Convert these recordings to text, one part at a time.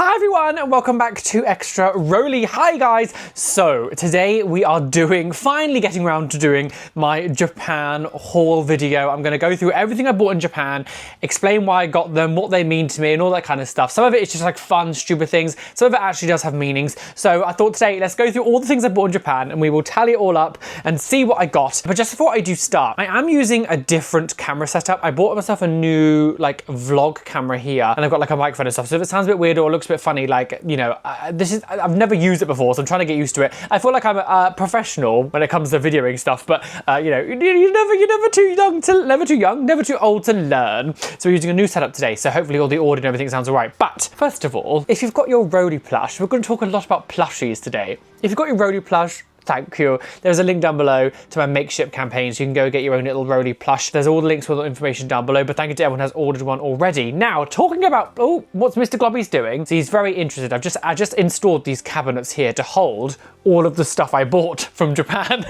Hi everyone and welcome back to Extra Roly. Hi guys! So today we are finally getting around to doing my Japan haul video. I'm going to go through everything I bought in Japan, explain why I got them, what they mean to me and all that kind of stuff. Some of it is just like fun, stupid things. Some of it actually does have meanings. So I thought today let's go through all the things I bought in Japan and we will tally it all up and see what I got. But just before I do start, I am using a different camera setup. I bought myself a new like vlog camera here and I've got like a microphone and stuff. So if it sounds a bit weird or looks a bit funny, like, you know, I've never used it before, so I'm trying to get used to it. I feel like I'm a professional when it comes to videoing stuff, but you know, you're never too young, never too old to learn. So we're using a new setup today, so hopefully all the audio and everything sounds all right. But first of all, if you've got your Roly plush, we're going to talk a lot about plushies today. If you've got your Roly plush, thank you. There's a link down below to my makeshift campaign, so you can go get your own little Roly plush. There's all the links with all the information down below, but thank you to everyone who has ordered one already. Now, talking about, what's Mr. Globby's doing? So he's very interested. I just installed these cabinets here to hold all of the stuff I bought from Japan.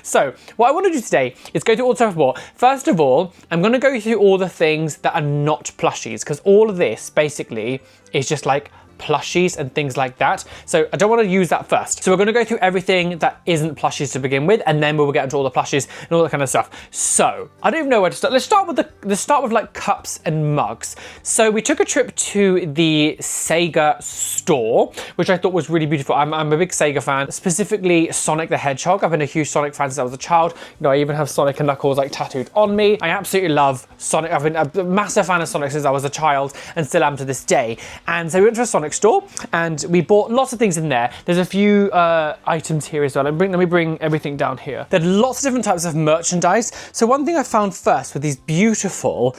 So, what I want to do today is go through all the stuff I bought. First of all, I'm going to go through all the things that are not plushies, because all of this, basically, is just like plushies and things like that. So I don't want to use that first. So we're going to go through everything that isn't plushies to begin with, and then we'll get into all the plushies and all that kind of stuff. So I don't even know where to start. Let's start with like cups and mugs. So we took a trip to the Sega store, which I thought was really beautiful. I'm a big Sega fan, specifically Sonic the Hedgehog. I've been a huge Sonic fan since I was a child. You know, I even have Sonic and Knuckles like tattooed on me. I absolutely love Sonic. I've been a massive fan of Sonic since I was a child and still am to this day. And so we went to a Sonic store and we bought lots of things in there. There's a few items here as well. Let me bring everything down here. There are lots of different types of merchandise. So one thing I found first were these beautiful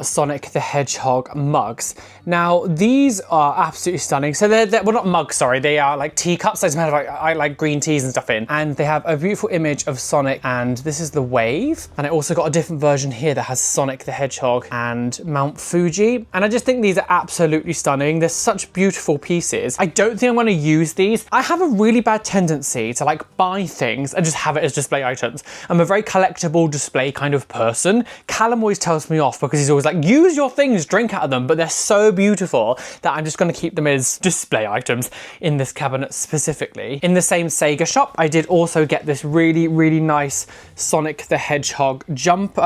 Sonic the Hedgehog mugs. Now these are absolutely stunning. So they're well, not mugs, sorry. They are like teacups. They have like green teas and stuff in. And they have a beautiful image of Sonic, and this is the wave. And I also got a different version here that has Sonic the Hedgehog and Mount Fuji. And I just think these are absolutely stunning. They're such beautiful pieces. I don't think I'm going to use these. I have a really bad tendency to like buy things and just have it as display items. I'm a very collectible display kind of person. Callum always tells me off because he's always like, use your things, drink out of them, but they're so beautiful that I'm just going to keep them as display items in this cabinet specifically. In the same Sega shop, I did also get this really, really nice Sonic the Hedgehog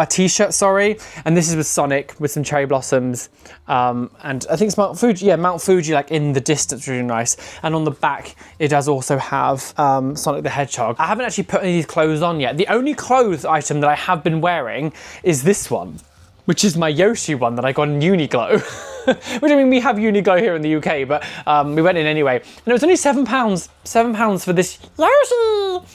t-shirt, sorry. And this is with Sonic with some cherry blossoms. And I think it's Mount Fuji. Yeah, Mount Fuji like in the distance, really nice. And on the back, it does also have Sonic the Hedgehog. I haven't actually put any of these clothes on yet. The only clothes item that I have been wearing is this one, which is my Yoshi one that I got in Uniqlo. Which, I mean, we have Uniqlo here in the UK, but we went in anyway. And it was only £7. £7 for this Yoshi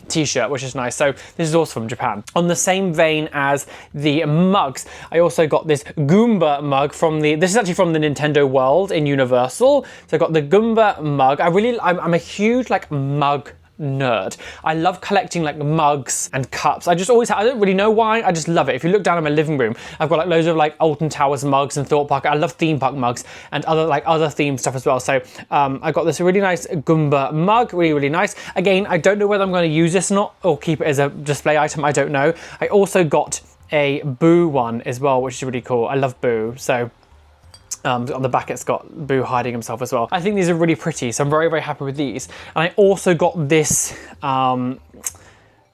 t-shirt, which is nice. So this is also from Japan. On the same vein as the mugs, I also got this Goomba mug this is actually from the Nintendo World in Universal. So I got the Goomba mug. I'm a huge like mug nerd. I love collecting like mugs and cups. I don't really know why, I just love it. If you look down in my living room, I've got like loads of like Alton Towers mugs and Thorpe Park. I love theme park mugs and other theme stuff as well. So I got this really nice Goomba mug, really, really nice. Again, I don't know whether I'm going to use this or not, or keep it as a display item, I don't know. I also got a Boo one as well, which is really cool. I love Boo, so on the back it's got Boo hiding himself as well. I think these are really pretty, so I'm very, very happy with these. And I also got this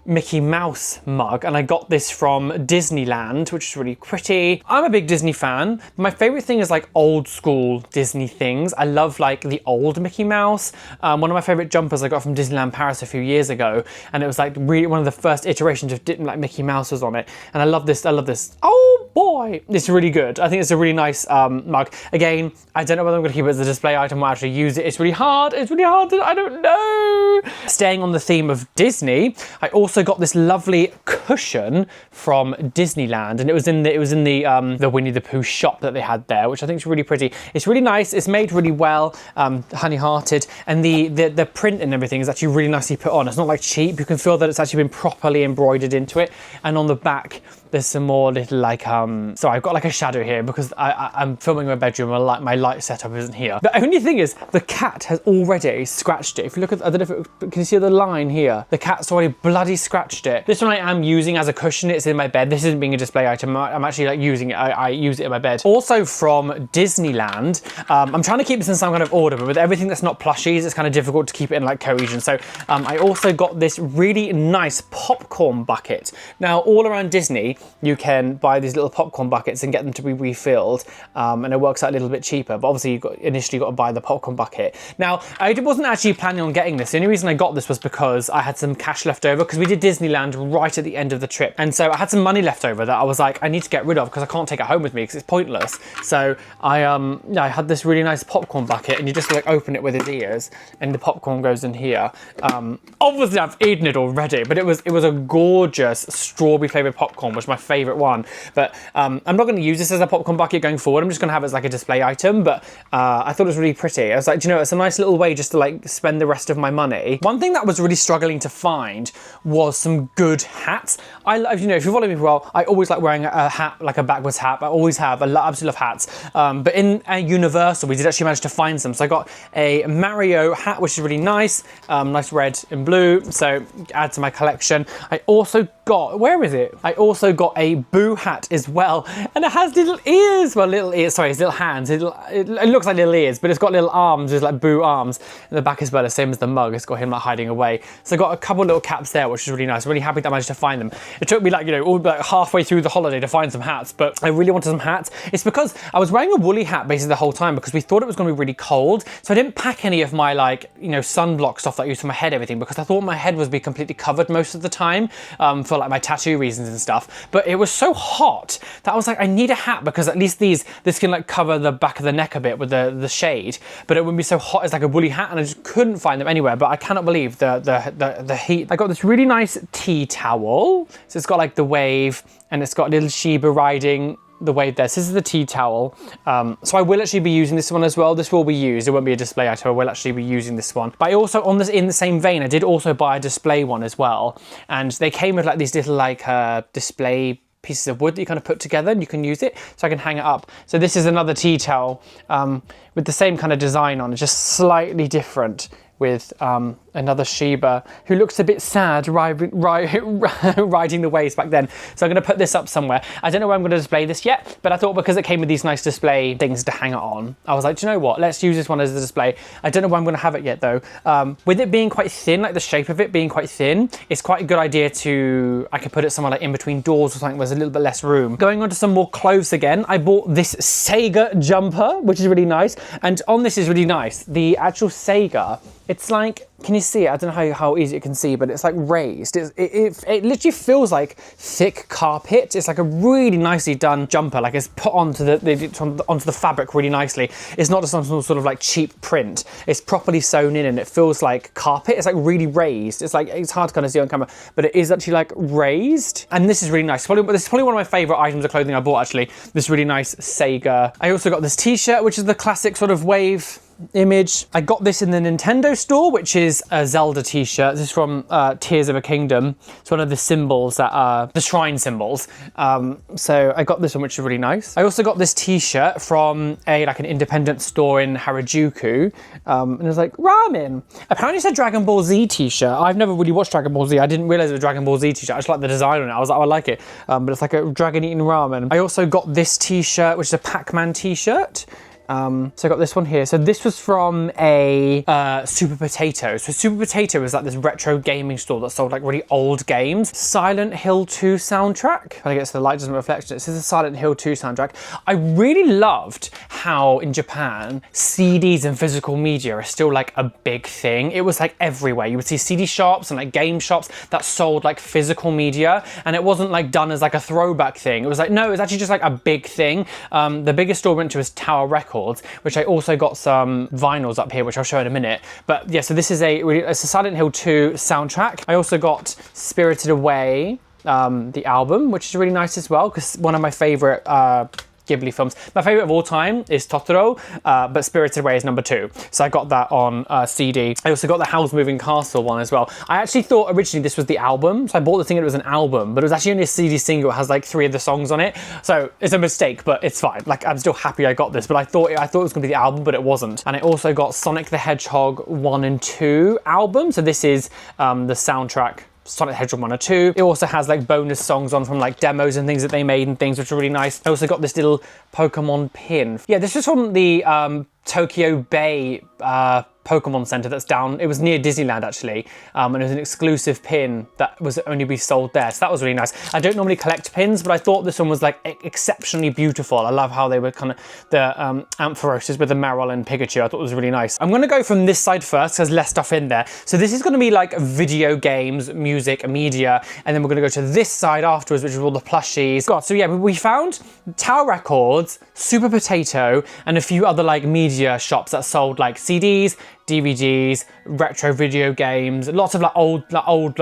Mickey Mouse mug, and I got this from Disneyland, which is really pretty. I'm a big Disney fan. My favorite thing is like old school Disney things. I love like the old Mickey Mouse. One of my favorite jumpers I got from Disneyland Paris a few years ago, and it was like really one of the first iterations of like Mickey Mouse was on it. And I love this. Oh boy, it's really good. I think it's a really nice mug. Again, I don't know whether I'm gonna keep it as a display item or actually use it. It's really hard. I don't know. Staying on the theme of Disney, I also got this lovely cushion from Disneyland, and it was in the Winnie the Pooh shop that they had there, which I think is really pretty. It's really nice. It's made really well, honey-hearted, and the print and everything is actually really nicely put on. It's not like cheap. You can feel that it's actually been properly embroidered into it. And on the back, there's some more little like, sorry, I've got like a shadow here because I'm filming my bedroom, my light setup isn't here. The only thing is the cat has already scratched it. If you look at, I don't know if can you see the line here? The cat's already bloody scratched it. This one I am using as a cushion. It's in my bed. This isn't being a display item. I'm actually like using it. I use it in my bed. Also from Disneyland, I'm trying to keep this in some kind of order, but with everything that's not plushies, it's kind of difficult to keep it in like cohesion. So I also got this really nice popcorn bucket. Now all around Disney, you can buy these little popcorn buckets and get them to be refilled, and it works out a little bit cheaper. But obviously, initially got to buy the popcorn bucket. Now I wasn't actually planning on getting this. The only reason I got this was because I had some cash left over because we did Disneyland right at the end of the trip, and so I had some money left over that I was like, I need to get rid of because I can't take it home with me because it's pointless. So I had this really nice popcorn bucket, and you just like open it with its ears, and the popcorn goes in here. Obviously, I've eaten it already, but it was a gorgeous strawberry flavored popcorn, which is my favorite one. But I'm not going to use this as a popcorn bucket going forward. I'm just going to have it as like a display item. But I thought it was really pretty. I was like, do you know, it's a nice little way just to like spend the rest of my money. One thing that I was really struggling to find was some good hats. You know, if you follow me for a while, I always like wearing a hat, like a backwards hat. I always have. I absolutely love hats. But in Universal, we did actually manage to find some. So I got a Mario hat, which is really nice. Nice red and blue. So add to my collection. I also got, where is it? I also got a Boo hat as well. And it has little ears. Well, little ears, sorry, it's little hands. It looks like little ears, but it's got little arms. There's like Boo arms. And the back is well, the same as the mug. It's got him like hiding away. So I got a couple little caps there, which is really nice. I'm really happy that I managed to find them. It took me like, you know, all like halfway through the holiday to find some hats, but I really wanted some hats. It's because I was wearing a woolly hat basically the whole time because we thought it was going to be really cold. So I didn't pack any of my like, you know, sunblock stuff that I use for my head, everything, because I thought my head would be completely covered most of the time for like my tattoo reasons and stuff. But it was so hot that I was like, I need a hat because at least this can like cover the back of the neck a bit with the shade, but it wouldn't be so hot as like a woolly hat, and I just couldn't find them anywhere. But I cannot believe the heat. I got this really nice tea towel. So it's got like the wave, and it's got little Sheba riding the wave there. So this is the tea towel. So I will actually be using this one as well. This will be used. It won't be a display item. I will actually be using this one. But I also, in the same vein, I did also buy a display one as well. And they came with like these little like display pieces of wood that you kind of put together, and you can use it, so I can hang it up. So this is another tea towel with the same kind of design on it, just slightly different, with another Sheba who looks a bit sad riding the waves back then. So I'm going to put this up somewhere. I don't know where I'm going to display this yet, but I thought because it came with these nice display things to hang it on, I was like, do you know what? Let's use this one as a display. I don't know where I'm going to have it yet though. With it being quite thin, like the shape of it being quite thin, it's quite a good idea I could put it somewhere like in between doors or something where there's a little bit less room. Going on to some more clothes again, I bought this Sega jumper, which is really nice. And on this is really nice. The actual Sega, it's like, can you see it? I don't know how easy you can see, but it's like raised. It literally feels like thick carpet. It's like a really nicely done jumper. Like it's put onto the fabric really nicely. It's not just some sort of like cheap print. It's properly sewn in, and it feels like carpet. It's like really raised. It's hard to kind of see on camera, but it is actually like raised. And this is really nice. This is probably one of my favorite items of clothing I bought actually. This really nice Sega. I also got this t-shirt, which is the classic sort of wave image. I got this in the Nintendo store, which is a Zelda t-shirt. This is from Tears of a Kingdom. It's one of the symbols that are the shrine symbols. So I got this one, which is really nice. I also got this t-shirt from an independent store in Harajuku, and it was like ramen. Apparently it's a Dragon Ball Z t-shirt. I've never really watched Dragon Ball Z. I didn't realize it was a Dragon Ball Z t-shirt. I just like the design on it. I was like, oh, I like it. But it's like a dragon eating ramen. I also got this t-shirt, which is a Pac-Man t-shirt. So I got this one here. So this was from a Super Potato. So Super Potato was like this retro gaming store that sold like really old games. Silent Hill 2 soundtrack. I guess the light doesn't reflect it. This is a Silent Hill 2 soundtrack. I really loved how in Japan CDs and physical media are still like a big thing. It was like everywhere. You would see CD shops and like game shops that sold like physical media, and it wasn't like done as like a throwback thing. It was like, no, it was actually just like a big thing. The biggest store I went to was Tower Records, which I also got some vinyls up here, which I'll show in a minute. But yeah, so this is it's a Silent Hill 2 soundtrack. I also got Spirited Away, the album, which is really nice as well, because one of my favorite Ghibli films. My favorite of all time is Totoro, but Spirited Away is number 2. So I got that on CD. I also got the Howl's Moving Castle one as well. I actually thought originally this was the album, so I bought the thing and it was an album, but it was actually only a CD single. It has like 3 of the songs on it, so it's a mistake, but it's fine. Like, I'm still happy I got this, but I thought it was gonna be the album, but it wasn't. And I also got Sonic the Hedgehog 1 and 2 album, so this is the soundtrack. Sonic the Hedgehog 1 or 2. It also has like bonus songs on from like demos and things that they made and things which are really nice. I also got this little Pokemon pin. Yeah, this is from the Tokyo Bay Pokemon Center that's down. It was near Disneyland actually, and it was an exclusive pin that was only be sold there. So that was really nice. I don't normally collect pins, but I thought this one was like exceptionally beautiful. I love how they were kind of the Amphiroses with the Marill and Pikachu. I thought it was really nice. I'm gonna go from this side first. There's less stuff in there. So this is gonna be like video games, music, media, and then we're gonna go to this side afterwards, which is all the plushies. God, so yeah, we found Tower Records, Super Potato, and a few other like media shops that sold like CDs, DVDs, retro video games, lots of like old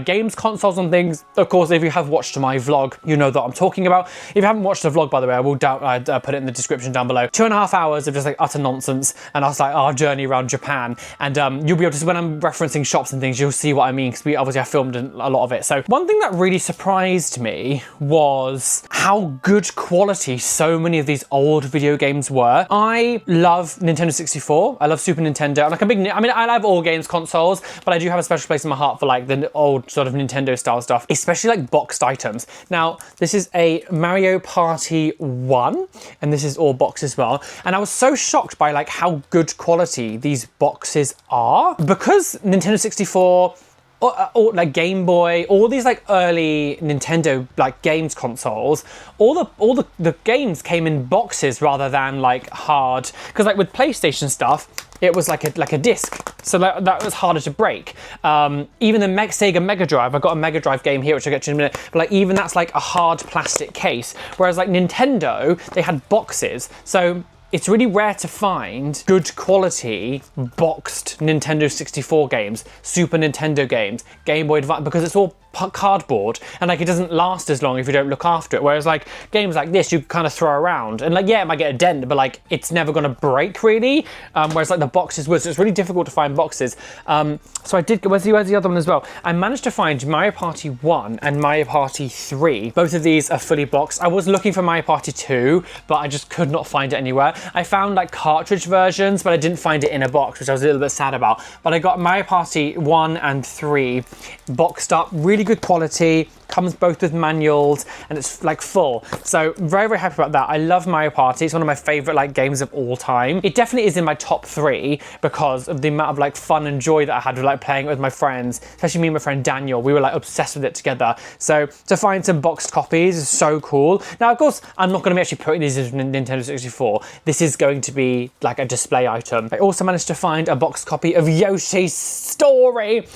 games consoles and things. Of course, if you have watched my vlog, you know that I'm talking about. If you haven't watched the vlog, by the way, I will put it in the description down below. 2.5 hours of just like utter nonsense, and that's like our journey around Japan. And you'll be able to, when I'm referencing shops and things, you'll see what I mean, because I filmed a lot of it. So one thing that really surprised me was how good quality so many of these old video games were. I love Nintendo 64. I love Super Nintendo. I'm like a big, I mean, I love all games consoles, but I do have a special place in my heart for like the old sort of Nintendo style stuff, especially like boxed items. Now, this is a Mario Party 1, and this is all boxed as well. And I was so shocked by like how good quality these boxes are, because Nintendo 64, or like Game Boy, all these like early Nintendo like games consoles, all the games came in boxes rather than like hard, because like with PlayStation stuff, it was like a disc, so that was harder to break. Even the Sega Mega Drive, I've got a Mega Drive game here which I'll get to in a minute, but like even that's like a hard plastic case, whereas like Nintendo, they had boxes. So it's really rare to find good quality boxed Nintendo 64 games, Super Nintendo games, Game Boy Advance, because it's all cardboard, and like it doesn't last as long if you don't look after it. Whereas like games like this, you kind of throw around, and like, yeah, it might get a dent, but like it's never gonna break really. Whereas like the boxes would, so it's really difficult to find boxes. So I did, where's the other one as well? I managed to find Mario Party 1 and Mario Party 3. Both of these are fully boxed. I was looking for Mario Party 2, but I just could not find it anywhere. I found like cartridge versions, but I didn't find it in a box, which I was a little bit sad about. But I got Mario Party 1 and 3 boxed up, really good quality, comes both with manuals, and it's like full. So very, very happy about that. I love Mario Party. It's one of my favorite like games of all time. It definitely is in my top 3 because of the amount of like fun and joy that I had with like playing it with my friends, especially me and my friend Daniel. We were like obsessed with it together. So to find some boxed copies is so cool. Now, of course, I'm not going to be actually putting these in Nintendo 64. This is going to be like a display item. I also managed to find a boxed copy of Yoshi's Story.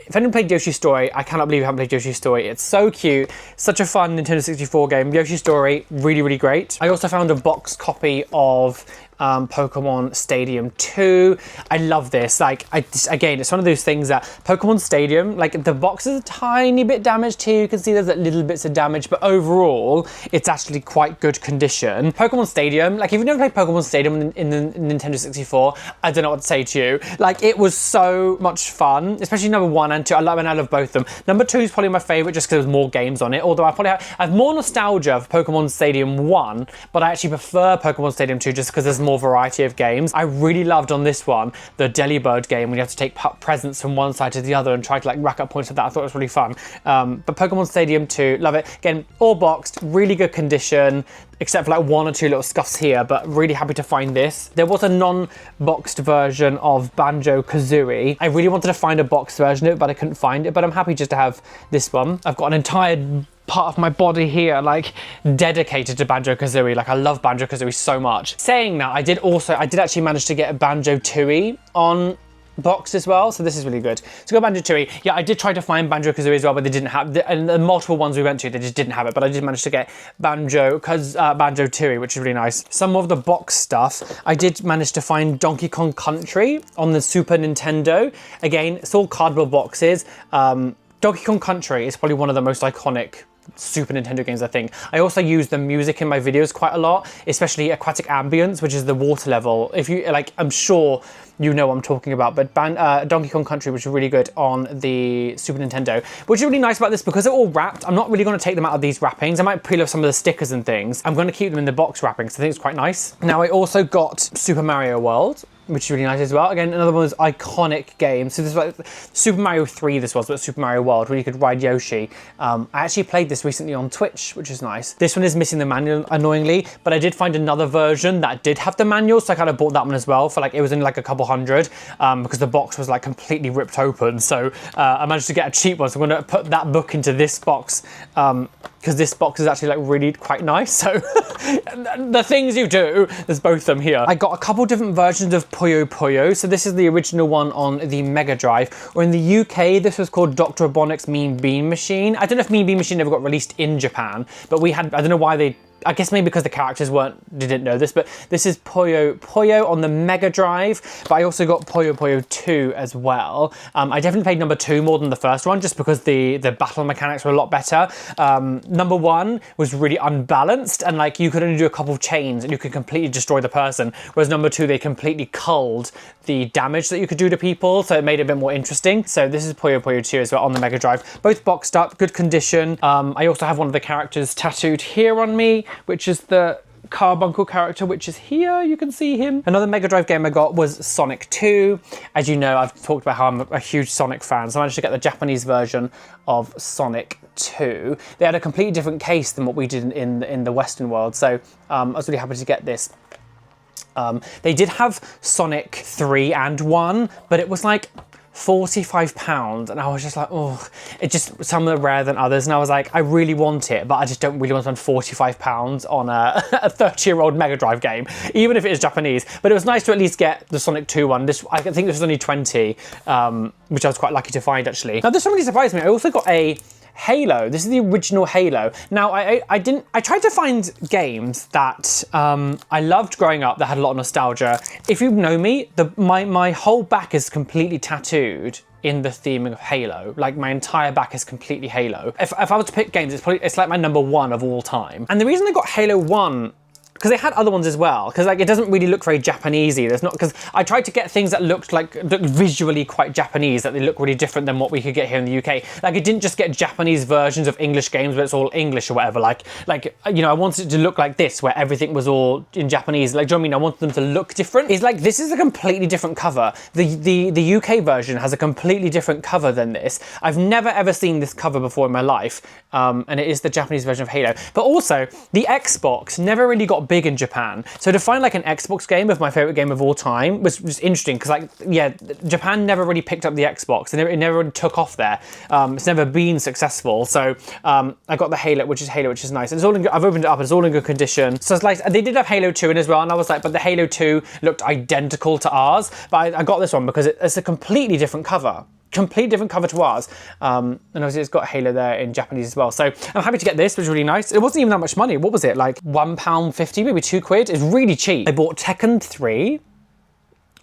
If anyone played Yoshi's Story, I cannot believe you haven't played Yoshi's Story. It's so cute. Such a fun Nintendo 64 game. Yoshi's Story, really, really great. I also found a boxed copy of Pokemon Stadium 2. I love this. Like, again, it's one of those things that Pokemon Stadium, like the box is a tiny bit damaged here. You can see there's like little bits of damage, but overall, it's actually quite good condition. Pokemon Stadium, like if you've never played Pokemon Stadium in the Nintendo 64, I don't know what to say to you. Like, it was so much fun, especially number 1 and 2. I love both of them. Number 2 is probably my favorite just because there's more games on it, although I have more nostalgia for Pokemon Stadium 1, but I actually prefer Pokemon Stadium 2 just because there's more variety of games. I really loved on this one the Delibird game when you have to take presents from one side to the other and try to like rack up points with that. I thought it was really fun. But Pokemon Stadium 2, love it. Again, all boxed, really good condition, except for like 1 or 2 little scuffs here, but really happy to find this. There was a non-boxed version of Banjo-Kazooie. I really wanted to find a boxed version of it, but I couldn't find it, but I'm happy just to have this one. I've got an entire part of my body here like dedicated to Banjo-Kazooie. Like, I love Banjo-Kazooie so much. Saying that, I did actually manage to get a Banjo-Tooie on box as well, so this is really good. So go Banjo-Tooie. Yeah, I did try to find Banjo-Kazooie as well, but they didn't have, and the multiple ones we went to, they just didn't have it, but I did manage to get Banjo-Tooie, which is really nice. Some of the box stuff, I did manage to find Donkey Kong Country on the Super Nintendo. Again, it's all cardboard boxes. Donkey Kong Country is probably one of the most iconic Super Nintendo games, I think. I also use the music in my videos quite a lot, especially Aquatic Ambience, which is the water level. If you like, I'm sure you know what I'm talking about, but Donkey Kong Country, which is really good on the Super Nintendo. Which is really nice about this, because they're all wrapped, I'm not really going to take them out of these wrappings. I might peel off some of the stickers and things. I'm going to keep them in the box wrappings. I think it's quite nice. Now, I also got Super Mario World, which is really nice as well. Again, another one of those iconic games. So this was like Super Mario 3, this was, but Super Mario World, where you could ride Yoshi. I actually played this recently on Twitch, which is nice. This one is missing the manual, annoyingly, but I did find another version that did have the manual, so I kind of bought that one as well for like, it was in like a couple hundred, because the box was like completely ripped open. So I managed to get a cheap one, so I'm gonna put that book into this box, because this box is actually like really quite nice. So the things you do, there's both of them here. I got a couple different versions of Puyo Puyo. So this is the original one on the Mega Drive, or in the UK, this was called Dr. Robotnik's Mean Bean Machine. I don't know if Mean Bean Machine ever got released in Japan, but we had, I don't know why they, I guess maybe because the characters didn't know this, but this is Puyo Puyo on the Mega Drive, but I also got Puyo Puyo 2 as well. I definitely played number 2 more than the first one, just because the battle mechanics were a lot better. Number 1 was really unbalanced, and like you could only do a couple of chains and you could completely destroy the person, whereas number 2, they completely culled the damage that you could do to people, so it made it a bit more interesting. So this is Puyo Puyo 2 as well on the Mega Drive. Both boxed up, good condition. I also have one of the characters tattooed here on me, which is the Carbuncle character, which is here, you can see him. Another Mega Drive game I got was Sonic 2. As you know, I've talked about how I'm a huge Sonic fan, so I managed to get the Japanese version of Sonic 2. They had a completely different case than what we did in the Western world, so I was really happy to get this. They did have Sonic 3 and 1, but it was like £45, and I was just like, oh, it just, some are rarer than others, and I was like, I really want it, but I just don't really want to spend £45 on a 30-year-old Mega Drive game, even if it is Japanese. But it was nice to at least get the Sonic 2 one. I think this was only 20, which I was quite lucky to find, actually. Now, this one really surprised me. I also got a Halo. This is the original Halo. Now, I tried to find games that I loved growing up that had a lot of nostalgia. If you know me, my whole back is completely tattooed in the theming of Halo. Like, my entire back is completely Halo. If I was to pick games, it's like my number 1 of all time. And the reason I got Halo 1, because they had other ones as well, because like it doesn't really look very Japanesey. There's not, because I tried to get things that looked visually quite Japanese, that they look really different than what we could get here in the UK. Like, it didn't just get Japanese versions of English games where it's all English or whatever. Like you know, I wanted it to look like this, where everything was all in Japanese. Like, do you know what I mean? I wanted them to look different. It's like, this is a completely different cover. The UK version has a completely different cover than this. I've never ever seen this cover before in my life, and it is the Japanese version of Halo. But also, the Xbox never really got big in Japan, so to find like an Xbox game of my favorite game of all time was just interesting, because like, yeah, Japan never really picked up the Xbox, and it never really took off there. It's never been successful, so I got the Halo, which is nice. It's all in, I've opened it up, it's all in good condition. So it's like, they did have Halo 2 in as well, and I was like, but the Halo 2 looked identical to ours, but I got this one because it's a completely different cover. Completely different cover to ours, and obviously it's got Halo there in Japanese as well. So I'm happy to get this, which is really nice. It wasn't even that much money. What was it, like £1.50, maybe £2? It's really cheap. I bought Tekken 3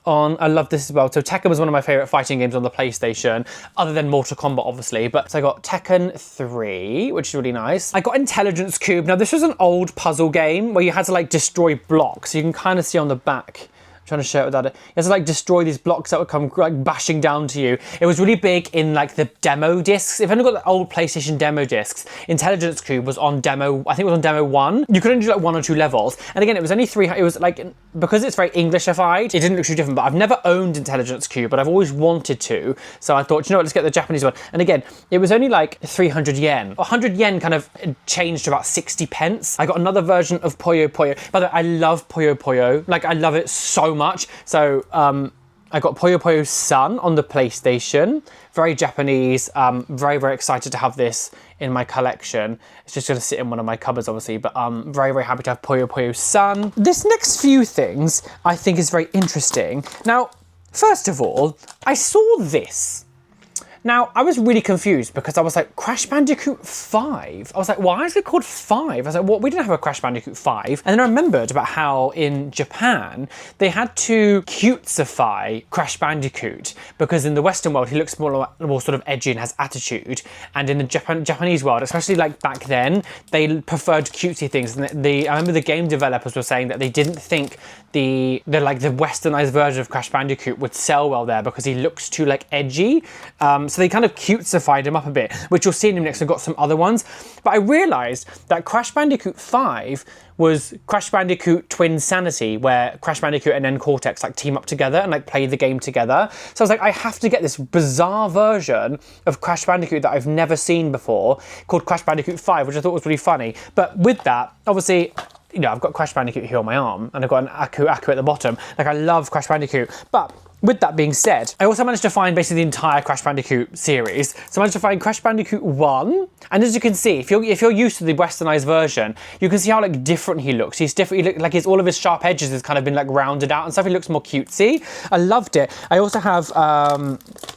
on, I love this as well. So Tekken was one of my favorite fighting games on the PlayStation, other than Mortal Kombat, obviously. But so I got Tekken 3, which is really nice. I got Intelligence Cube. Now, this was an old puzzle game where you had to like destroy blocks. So you can kind of see on the back, trying to show it without it. You have to like destroy these blocks that would come like bashing down to you. It was really big in like the demo discs. If anyone got the old PlayStation demo discs, Intelligence Cube was on demo, I think it was on demo 1. You could only do like 1 or 2 levels. And again, it was only 3, it was like, because it's very Englishified, it didn't look too different, but I've never owned Intelligence Cube, but I've always wanted to. So I thought, you know what, let's get the Japanese one. And again, it was only like 300 yen. 100 yen kind of changed to about 60 pence. I got another version of Puyo Puyo. By the way, I love Puyo Puyo. Like, I love it so much. So I got Puyo Puyo Sun on the PlayStation. Very Japanese. Very, very excited to have this in my collection. It's just going to sit in one of my cupboards, obviously, but I'm very, very happy to have Puyo Puyo Sun. This next few things I think is very interesting. Now, first of all, I saw this. Now, I was really confused because I was like, Crash Bandicoot 5? I was like, why is it called 5? I was like, well, we didn't have a Crash Bandicoot 5. And then I remembered about how in Japan, they had to cutesify Crash Bandicoot because in the Western world, he looks more sort of edgy and has attitude. And in the Japanese world, especially like back then, they preferred cutesy things. And I remember the game developers were saying that they didn't think the westernized version of Crash Bandicoot would sell well there because he looks too like edgy. So they kind of cutesified him up a bit, which you'll see in him next. I've got some other ones. But I realized that Crash Bandicoot 5 was Crash Bandicoot Twinsanity, where Crash Bandicoot and N Cortex like team up together and like play the game together. So I was like, I have to get this bizarre version of Crash Bandicoot that I've never seen before, called Crash Bandicoot 5, which I thought was really funny. But with that, obviously, you know, I've got Crash Bandicoot here on my arm, and I've got an Aku at the bottom. Like, I love Crash Bandicoot. But with that being said, I also managed to find basically the entire Crash Bandicoot series. So I managed to find Crash Bandicoot 1, and as you can see, if you're used to the westernized version, you can see how like different he looks. He's different. He like all of his sharp edges has kind of been like rounded out and stuff. He looks more cutesy. I loved it. I also have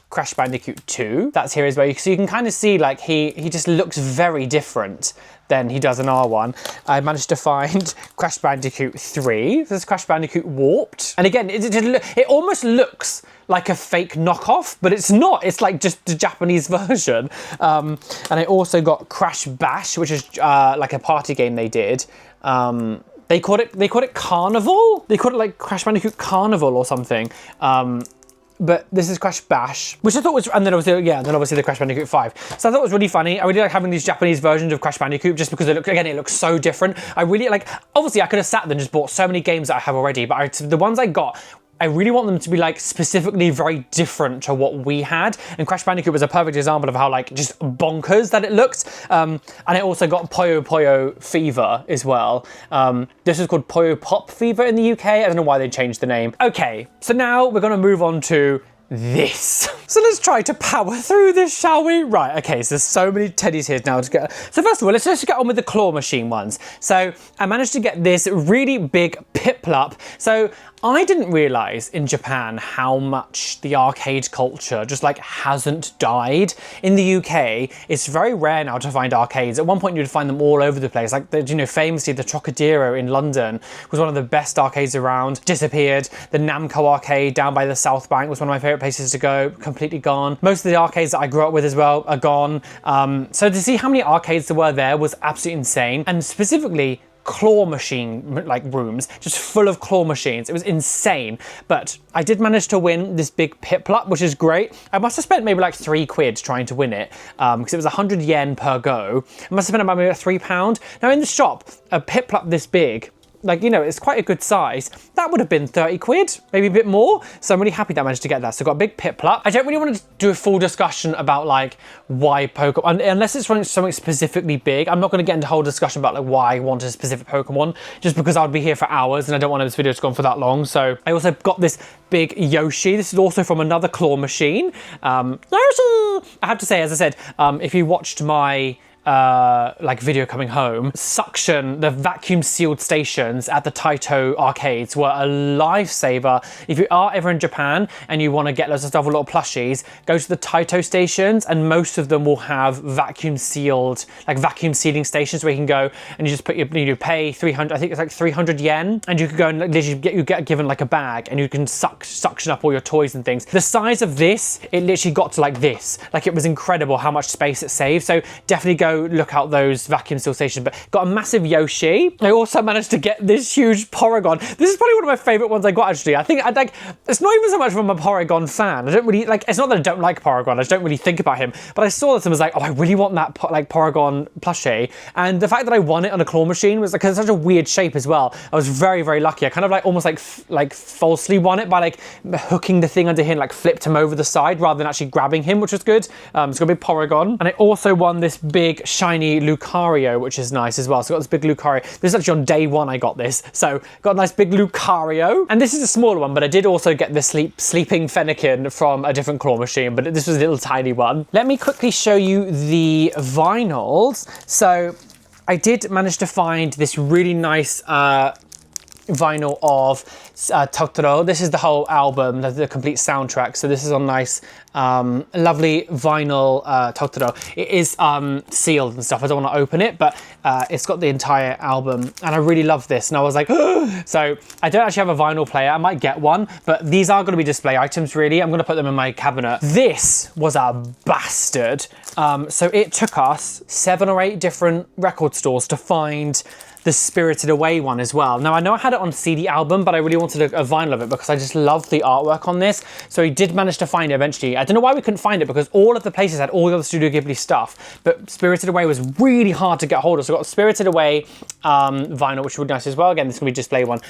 Crash Bandicoot 2. That's here as well. So you can kind of see like he just looks very different than he does in R1. I managed to find Crash Bandicoot 3. This is Crash Bandicoot Warped. And again, it almost looks like a fake knockoff, but it's not. It's like just the Japanese version. And I also got Crash Bash, which is like a party game they did. They called it Carnival? They called it like Crash Bandicoot Carnival or something. But this is Crash Bash, which I thought was, and then obviously the Crash Bandicoot 5. So I thought it was really funny. I really like having these Japanese versions of Crash Bandicoot just because it looks so different. I really like, obviously I could have sat there and just bought so many games that I have already, but the ones I got, I really want them to be like specifically very different to what we had. And Crash Bandicoot was a perfect example of how like just bonkers that it looked. And I also got Puyo Puyo Fever as well. This is called Puyo Pop Fever in the UK. I don't know why they changed the name. Okay, so now we're gonna move on to this. So let's try to power through this, shall we? Right, okay, so there's so many teddies here now to get. So first of all, let's just get on with the claw machine ones. So I managed to get this really big Piplup. So I didn't realize in Japan how much the arcade culture just like hasn't died. In the UK, it's very rare now to find arcades. At one point you'd find them all over the place. Like, famously the Trocadero in London was one of the best arcades around, disappeared. The Namco arcade down by the South Bank was one of my favorite places to go, completely gone. Most of the arcades that I grew up with as well are gone. So to see how many arcades there were there was absolutely insane. And specifically, claw machine like rooms, just full of claw machines. It was insane. But I did manage to win this big Piplup, which is great. I must have spent maybe like £3 trying to win it, because it was 100 yen per go. I must have spent about maybe £3. Now in the shop, a Piplup this big, like, you know, it's quite a good size. That would have been £30, maybe a bit more. So I'm really happy that I managed to get that. So I got a big Piplup. I don't really want to do a full discussion about like why Pokemon, unless it's something specifically big. I'm not going to get into a whole discussion about like why I want a specific Pokemon, just because I would be here for hours and I don't want this video to go on for that long. So I also got this big Yoshi. This is also from another claw machine. Yoshi! I have to say, as I said, if you watched my like video coming home, the vacuum sealed stations at the Taito arcades were a lifesaver. If you are ever in Japan and you want to get loads of stuff with little plushies, go to the Taito stations, and most of them will have vacuum sealing stations where you can go and you just put you pay 300, I think it's like 300 yen, and you could go and literally get given like a bag and you can suction up all your toys and things. The size of this, it literally got to like this. Like, it was incredible how much space it saved. So definitely go look out those vacuum seal stations. But got a massive Yoshi. I also managed to get this huge Porygon. This is probably one of my favorite ones I got, actually. I think it's not even so much from a Porygon fan. I don't really like, it's not that I don't like Porygon, I just don't really think about him, but I saw this and was like, oh, I really want that like Porygon plushie. And the fact that I won it on a claw machine was like, it's such a weird shape as well. I was very, very lucky. I kind of like almost like falsely won it by like hooking the thing under him, like flipped him over the side rather than actually grabbing him, which was good. It's got a big Porygon. And I also won this big shiny Lucario, which is nice as well. So I got this big Lucario. This is actually on day one I got this. So got a nice big Lucario. And this is a smaller one, but I did also get the Sleeping Fennekin from a different claw machine, but this was a little tiny one. Let me quickly show you the vinyls. So I did manage to find this really nice vinyl of Totoro. This is the whole album, the complete soundtrack. So this is on nice, lovely vinyl Totoro. It is sealed and stuff. I don't want to open it, but it's got the entire album, and I really love this. And I was like, so I don't actually have a vinyl player. I might get one, but these are going to be display items. Really, I'm going to put them in my cabinet. This was a bastard. So it took us 7 or 8 different record stores to find the Spirited Away one as well. Now I know I had it on CD album, but I really wanted a vinyl of it because I just loved the artwork on this. So he did manage to find it eventually. I don't know why we couldn't find it because all of the places had all the other Studio Ghibli stuff, but Spirited Away was really hard to get hold of. So I got Spirited Away vinyl, which is really nice as well. Again, this can be a display one.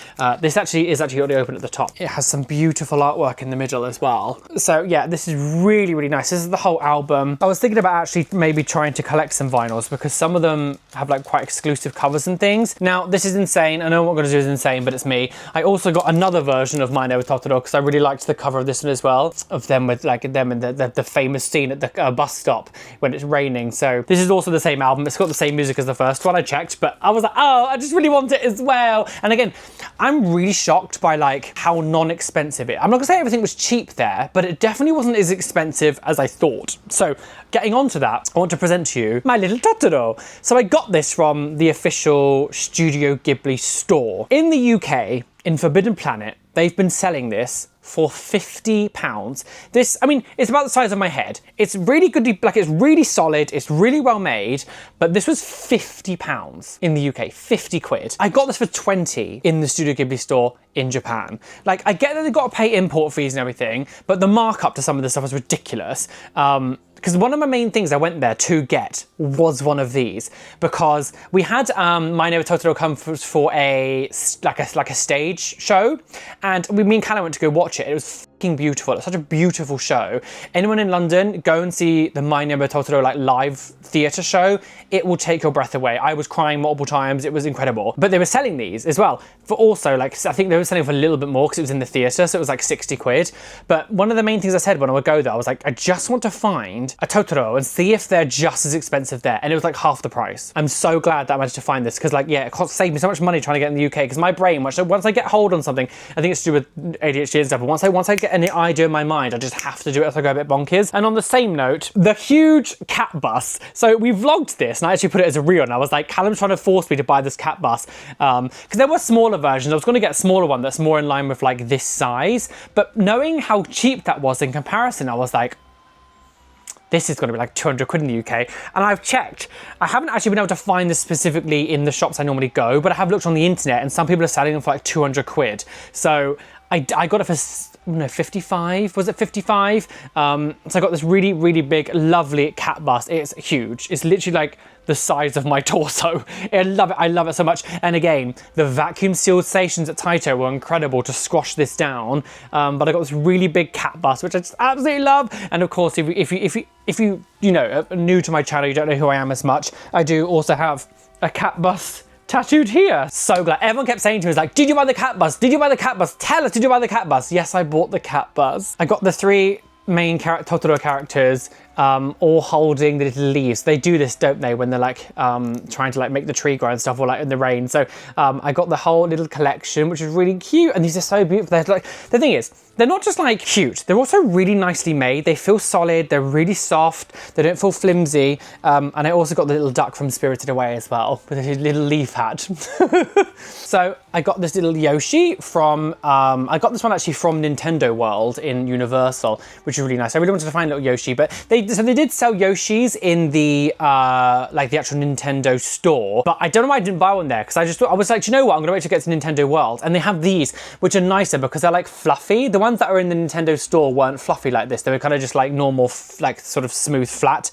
This actually is already open at the top. It has some beautiful artwork in the middle as well. So yeah, this is really, really nice. This is the whole album. I was thinking about actually maybe trying to collect some vinyls because some of them have like quite exclusive covers and things. Now, this is insane. I know what I'm going to do is insane, but it's me. I also got another version of My Neighbor Totoro because I really liked the cover of this one as well, of them with like them in the famous scene at the bus stop when it's raining. So this is also the same album. It's got the same music as the first one. I checked, but I was like, oh, I just really want it as well. And again, I'm really shocked by like how non-expensive it. I'm not gonna say everything was cheap there, but it definitely wasn't as expensive as I thought. So getting on to that, I want to present to you My Little Totoro. So I got this from the official Studio Ghibli store. In the UK, in Forbidden Planet, they've been selling this for £50. This, I mean, it's about the size of my head. It's really good, like it's really solid, it's really well made, but this was £50 in the UK, 50 quid. I got this for 20 in the Studio Ghibli store in Japan. Like, I get that they've got to pay import fees and everything, but the markup to some of this stuff was ridiculous. Because one of my main things I went there to get was one of these, because we had My Neighbor Totoro come for a stage show, and me and Callum went to go watch it. It was fucking beautiful. It's such a beautiful show. Anyone in London, go and see the My Neighbor Totoro like live theatre show. It will take your breath away. I was crying multiple times. It was incredible. But they were selling these as well for also like, I think they were selling for a little bit more because it was in the theatre, so it was like 60 quid. But one of the main things I said when I would go there, I was like, I just want to find a Totoro and see if they're just as expensive there. And it was like half the price. I'm so glad that I managed to find this because like, yeah, it saved me so much money trying to get in the UK because my brain, once I get hold on something, I think it's to do with ADHD and stuff, but once I get an idea in my mind, I just have to do it as I go a bit bonkers. And on the same note, the huge cat bus. So we vlogged this and I actually put it as a reel, and I was like, Callum's trying to force me to buy this cat bus because there were smaller versions. I was going to get a smaller one that's more in line with like this size, but knowing how cheap that was in comparison, I was like, this is going to be like 200 quid in the UK. And I've checked. I haven't actually been able to find this specifically in the shops I normally go, but I have looked on the internet and some people are selling them for like 200 quid. So I got it for, no, 55, was it 55? So I got this really, really big, lovely cat bus. It's huge. It's literally like the size of my torso. I love it so much. And again, the vacuum sealed stations at Taito were incredible to squash this down. But I got this really big cat bus, which I just absolutely love. And of course, if you know, are new to my channel, you don't know who I am as much, I do also have a cat bus tattooed here. So glad. Everyone kept saying to me, was like, did you buy the cat bus? Did you buy the cat bus? Tell us, did you buy the cat bus? Yes, I bought the cat bus. I got the 3 main Totoro characters all holding the little leaves. They do this, don't they, when they're like trying to like make the tree grow and stuff, or like in the rain. So I got the whole little collection, which is really cute, and these are so beautiful. They're like, the thing is, they're not just like cute, they're also really nicely made. They feel solid, they're really soft, they don't feel flimsy. And I also got the little duck from Spirited Away as well, with his little leaf hat. So I got this little Yoshi from, I got this one actually from Nintendo World in Universal, which is really nice. I really wanted to find a little Yoshi, but they did sell Yoshis in the like the actual Nintendo store, but I don't know why I didn't buy one there, because I was like, do you know what, I'm gonna wait till it gets to Nintendo World. And they have these, which are nicer because they're like fluffy. The ones that are in the Nintendo store weren't fluffy like this. They were kind of just like normal, like sort of smooth, flat,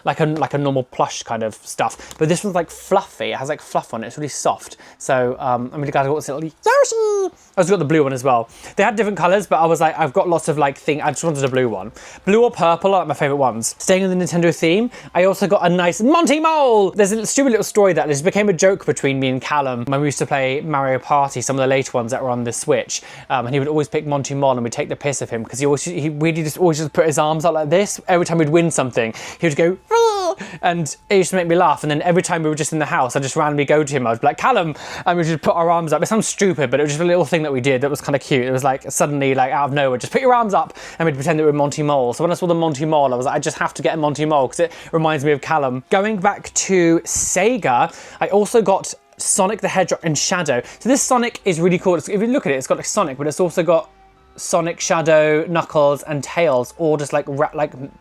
like a normal plush kind of stuff. But this one's like fluffy. It has like fluff on it. It's really soft. So I'm really glad I got this little Yoshi. I also got the blue one as well. They had different colors, but I was like, I've got lots of like I just wanted a blue one. Blue or purple are like my favorite favourite ones. Staying on the Nintendo theme, I also got a nice Monty Mole! There's a stupid little story that just became a joke between me and Callum when we used to play Mario Party, some of the later ones that were on the Switch. And he would always pick Monty Mole and we'd take the piss of him because he really just always just put his arms out like this. Every time we'd win something, he would go, "Rah!" And it used to make me laugh. And then every time we were just in the house, I'd just randomly go to him. I was like, Callum, and we'd just put our arms up. It sounds stupid, but it was just a little thing that we did that was kind of cute. It was like suddenly, like out of nowhere, just put your arms up, and we'd pretend that we were Monty Mole. So when I saw the Monty Mole, I was like, I just have to get a Monty Mole because it reminds me of Callum. Going back to Sega, I also got Sonic the Hedgehog and Shadow. So this Sonic is really cool. If you look at it, it's got like Sonic, but it's also got Sonic, Shadow, Knuckles, and Tails, all just like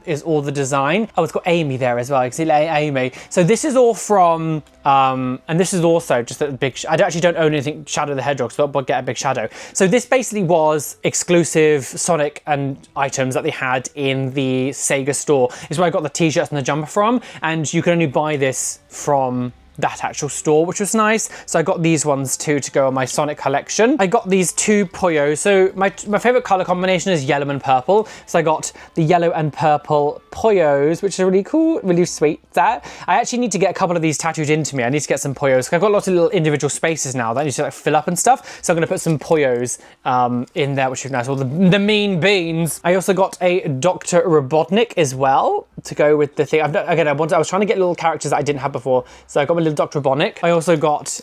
is all the design. Oh, it's got Amy there as well. You can see Amy. So this is all from, and this is also just a big. I actually don't own anything Shadow the Hedgehog, so I'll get a big Shadow. So this basically was exclusive Sonic and items that they had in the Sega store. It's where I got the t-shirts and the jumper from, and you can only buy this from that actual store, which was nice. So I got these ones too to go on my Sonic collection. I got these two Poyos. So my favorite color combination is yellow and purple. So I got the yellow and purple Poyos, which are really cool, really sweet. That I actually need to get a couple of these tattooed into me. I need to get some Poyos. I've got lots of little individual spaces now that I need to like fill up and stuff. So I'm going to put some Poyos in there, which is nice. All the mean beans. I also got a Dr. Robotnik as well to go with the thing. I was trying to get little characters that I didn't have before. So I got my little Dr. Robotnik. I also got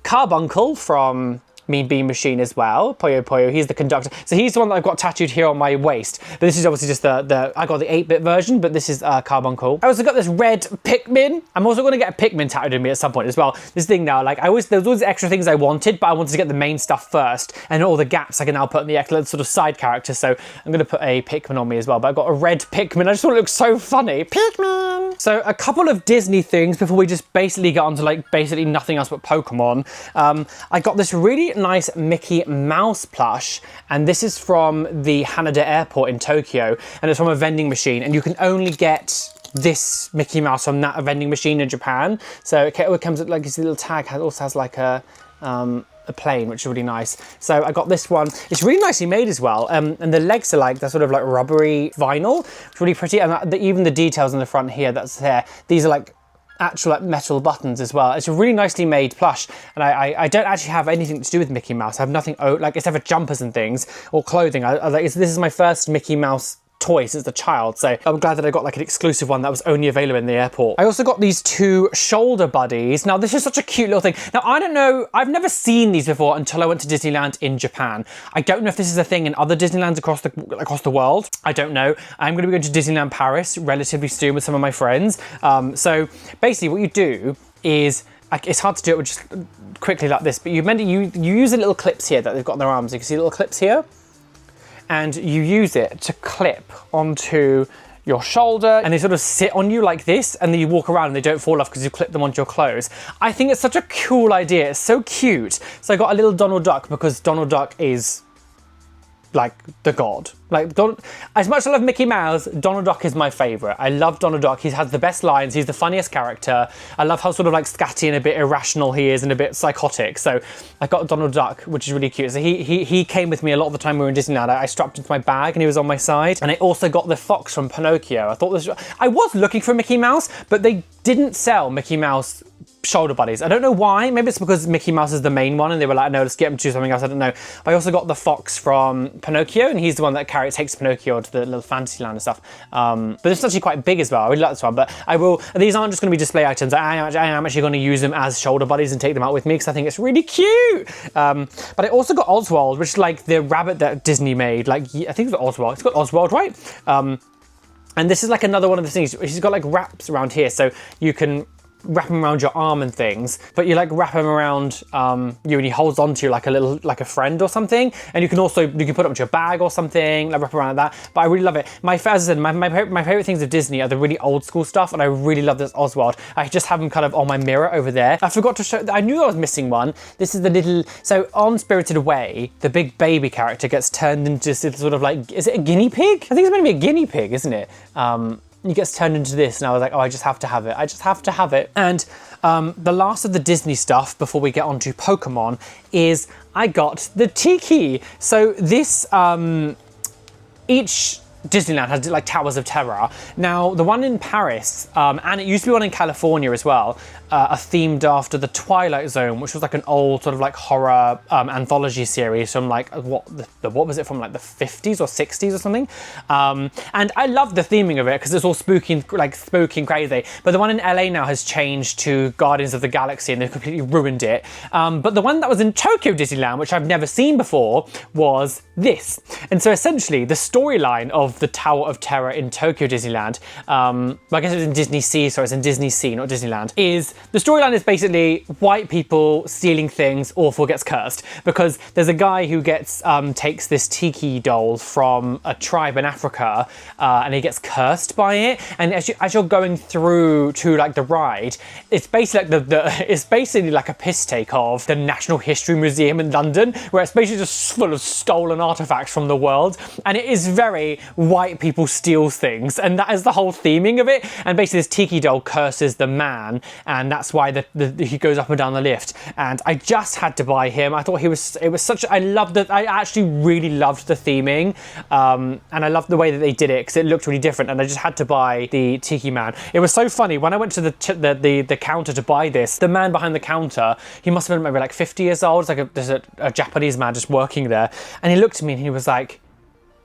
Carbuncle from Mean Bean Machine as well. Poyo, he's the conductor. So he's the one that I've got tattooed here on my waist. But this is obviously just I got the 8-bit version, but this is Carbuncle. I also got this red Pikmin. I'm also going to get a Pikmin tattooed on me at some point as well. This thing now, like there's always extra things I wanted, but I wanted to get the main stuff first, and all the gaps I can now put in the excellent sort of side character. So I'm going to put a Pikmin on me as well, but I've got a red Pikmin. I just thought it looked so funny. Pikmin! So a couple of Disney things before we just basically get onto like basically nothing else but Pokemon. I got this really nice Mickey Mouse plush, and this is from the Haneda Airport in Tokyo, and it's from a vending machine, and you can only get this Mickey Mouse from that vending machine in Japan. So it comes with like this little tag. It also has like a plane, which is really nice. So I got this one. It's really nicely made as well, and the legs are like they're sort of like rubbery vinyl. It's really pretty, and even the details on the front here that's there. These are like actual like metal buttons as well. It's a really nicely made plush, and I don't actually have anything to do with Mickey Mouse. I have nothing like except for jumpers and things or clothing. This is my first Mickey Mouse toy since the child, so I'm glad that I got like an exclusive one that was only available in the airport. I also got these two shoulder buddies. Now this is such a cute little thing. Now I don't know, I've never seen these before until I went to Disneyland in Japan. I don't know if this is a thing in other Disneylands across the world. I don't know. I'm going to be going to Disneyland Paris relatively soon with some of my friends. So basically what you do is, it's hard to do it just quickly like this, but you use the little clips here that they've got on their arms. You can see little clips here, and you use it to clip onto your shoulder, and they sort of sit on you like this, and then you walk around and they don't fall off because you clip them onto your clothes. I think it's such a cool idea. It's so cute. So I got a little Donald Duck because Donald Duck is like the god. Like, as much as I love Mickey Mouse, Donald Duck is my favourite. I love Donald Duck. He has the best lines. He's the funniest character. I love how sort of like scatty and a bit irrational he is and a bit psychotic. So I got Donald Duck, which is really cute. So he came with me a lot of the time we were in Disneyland. I strapped into my bag and he was on my side. And I also got the fox from Pinocchio. I was looking for Mickey Mouse, but they didn't sell Mickey Mouse shoulder buddies. I don't know why. Maybe it's because Mickey Mouse is the main one and they were like, no, let's get him to do something else. I don't know. But I also got the fox from Pinocchio, and he's the one that takes Pinocchio to the little fantasy land and stuff. But this is actually quite big as well. I really like this one, but these aren't just going to be display items. I am actually going to use them as shoulder buddies and take them out with me because I think it's really cute. But I also got Oswald, which is like the rabbit that Disney made. Like, I think it's Oswald. It's got Oswald, right? And this is like another one of the things. He's got like wraps around here, so you can wrap him around your arm and things, but you like wrap him around you, and he holds on to you like a friend or something. And you can put it onto your bag or something, like wrap around like that. But I really love it. As I said, my favorite things of Disney are the really old school stuff, and I really love this Oswald. I just have him kind of on my mirror over there. I forgot to show, I knew I was missing one. This is the little, so on Spirited Away, the big baby character gets turned into this sort of like, is it a guinea pig? I think it's meant to be a guinea pig, isn't it? He gets turned into this, and I was like, oh, I just have to have it. I just have to have it. And the last of the Disney stuff before we get on to Pokemon is I got the Tiki. So this, each Disneyland has like Towers of Terror. Now, the one in Paris, and it used to be one in California as well, are themed after the Twilight Zone, which was like an old sort of like horror anthology series from like what was it, from like the 50s or 60s or something. And I love the theming of it because it's all spooky, like spooky and crazy. But the one in LA now has changed to Guardians of the Galaxy, and they've completely ruined it. But the one that was in Tokyo Disneyland, which I've never seen before, was this. And so essentially the storyline of the Tower of Terror in Tokyo Disneyland, I guess it was in Disney Sea, so it's in Disney Sea, not Disneyland, is the storyline is basically white people stealing things, awful gets cursed, because there's a guy who gets takes this tiki doll from a tribe in Africa, and he gets cursed by it. And as you're going through to like the ride, it's basically like it's basically like a piss take of the National History Museum in London, where it's basically just full of stolen artifacts from the world, and it is very white people steals things, and that is the whole theming of it. And basically this tiki doll curses the man, and that's why he goes up and down the lift. And I just had to buy him. I thought it was such, I actually really loved the theming, and I loved the way that they did it because it looked really different, and I just had to buy the tiki man. It was so funny when I went to the counter to buy this. The man behind the counter, he must have been maybe like 50 years old. It's like there's a Japanese man just working there, and he looked at me and he was like,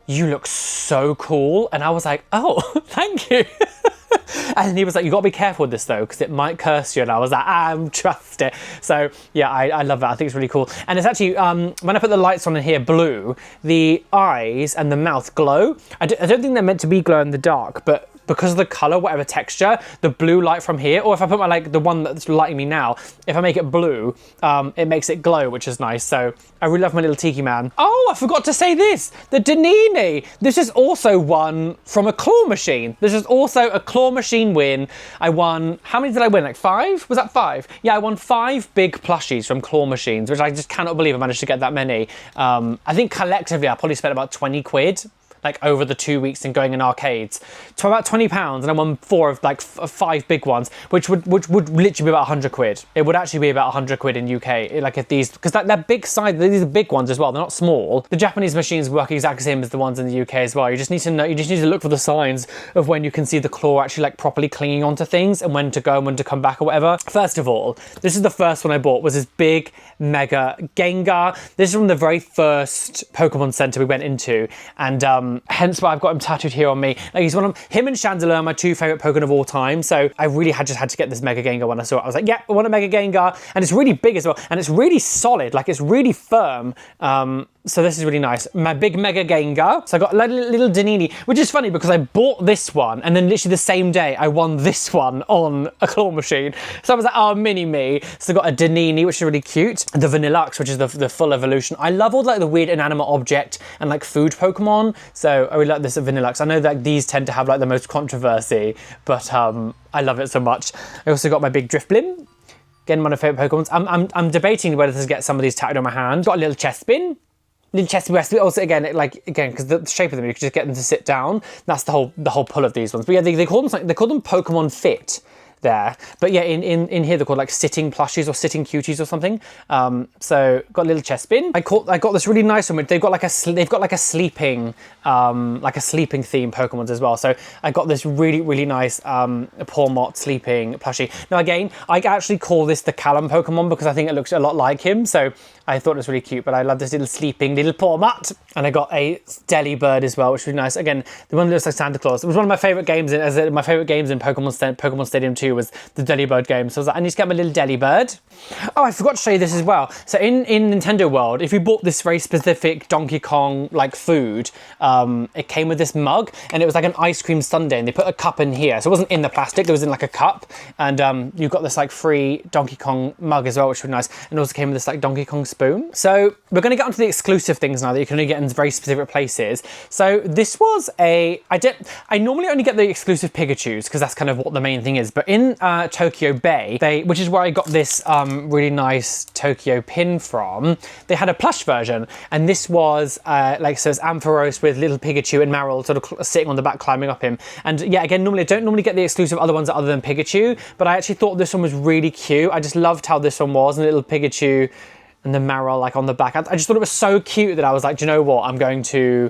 "You look so cool." And I was like, "Oh, thank you." And he was like, "You got to be careful with this though, because it might curse you." And I was like, trust it. So yeah, I love that. I think it's really cool. And it's actually, when I put the lights on in here blue, the eyes and the mouth glow. I don't think they're meant to be glow in the dark, but because of the color, whatever texture, the blue light from here, or if I put the one that's lighting me now, if I make it blue, it makes it glow, which is nice. So I really love my little tiki man. Oh, I forgot to say this, the Danini. This is also one from a claw machine. This is also a claw machine win. I won, how many did I win? Like 5? Was that 5? Yeah, I won 5 big plushies from claw machines, which I just cannot believe I managed to get that many. I think collectively I probably spent about 20 quid. Like over the 2 weeks and going in arcades, to about £20, and I won 4 of like 5 big ones, which would literally be about 100 quid. It would actually be about 100 quid in UK, like if these, because they're big size, these are big ones as well, they're not small. The Japanese machines work exactly the same as the ones in the UK as well. You just need to know, you just need to look for the signs of when you can see the claw actually like properly clinging onto things, and when to go and when to come back or whatever. First of all, this is the first one I bought, was this big mega Gengar. This is from the very first Pokemon Center we went into, and hence why I've got him tattooed here on me. Like, he's him and Chandler are my 2 favorite Pokemon of all time, so I really just had to get this Mega Gengar when I saw it. I was like, yeah, I want a Mega Gengar, and it's really big as well, and it's really solid, like it's really firm. So this is really nice. My big Mega Gengar. So I got a little Danini, which is funny because I bought this one, and then literally the same day I won this one on a claw machine. So I was like, oh, mini me. So I got a Danini, which is really cute. The Vanillux, which is the full evolution. I love all like the weird inanimate object and like food Pokemon. So I really like this Vanillux. I know that these tend to have like the most controversy, but I love it so much. I also got my big Drifblim. Again, one of my favorite Pokemons. I'm debating whether to get some of these tattooed on my hand. Got a little Chespin. Little chesty Westie. Also, again, because the shape of them, you can just get them to sit down. That's the whole pull of these ones. But yeah, they call them Pokemon Fit there. But yeah, in here they're called like sitting plushies or sitting cuties or something. So got a little Chespin. I got this really nice one. They've got like a sleeping theme Pokemons as well. So I got this really nice Paul Mott sleeping plushie. Now again, I actually call this the Callum Pokemon because I think it looks a lot like him. So I thought it was really cute, but I love this little sleeping little Paul Mott. And I got a Delibird as well, which is really nice. Again, the one that looks like Santa Claus. It was one of my favorite games in Pokemon Stadium 2 was the Delibird game. So I was like, I need to get my little Delibird. Oh, I forgot to show you this as well. So in Nintendo World, if you bought this very specific Donkey Kong like food, it came with this mug, and it was like an ice cream sundae, and they put a cup in here. So it wasn't in the plastic, it was in like a cup. And you got this like free Donkey Kong mug as well, which was nice. And also came with this like Donkey Kong spoon. So we're going to get onto the exclusive things now that you can only get in very specific places. So this was I normally only get the exclusive Pikachus because that's kind of what the main thing is. But in Tokyo Bay, which is where I got this really nice Tokyo pin from, they had a plush version, and this was like, so it's Ampharos with little Pikachu and Marill sort of sitting on the back climbing up him. And yeah, again, I don't normally get the exclusive other ones other than Pikachu, but I actually thought this one was really cute. I just loved how this one was, and little Pikachu and the Marill like on the back. I just thought it was so cute that I was like, do you know what? I'm going to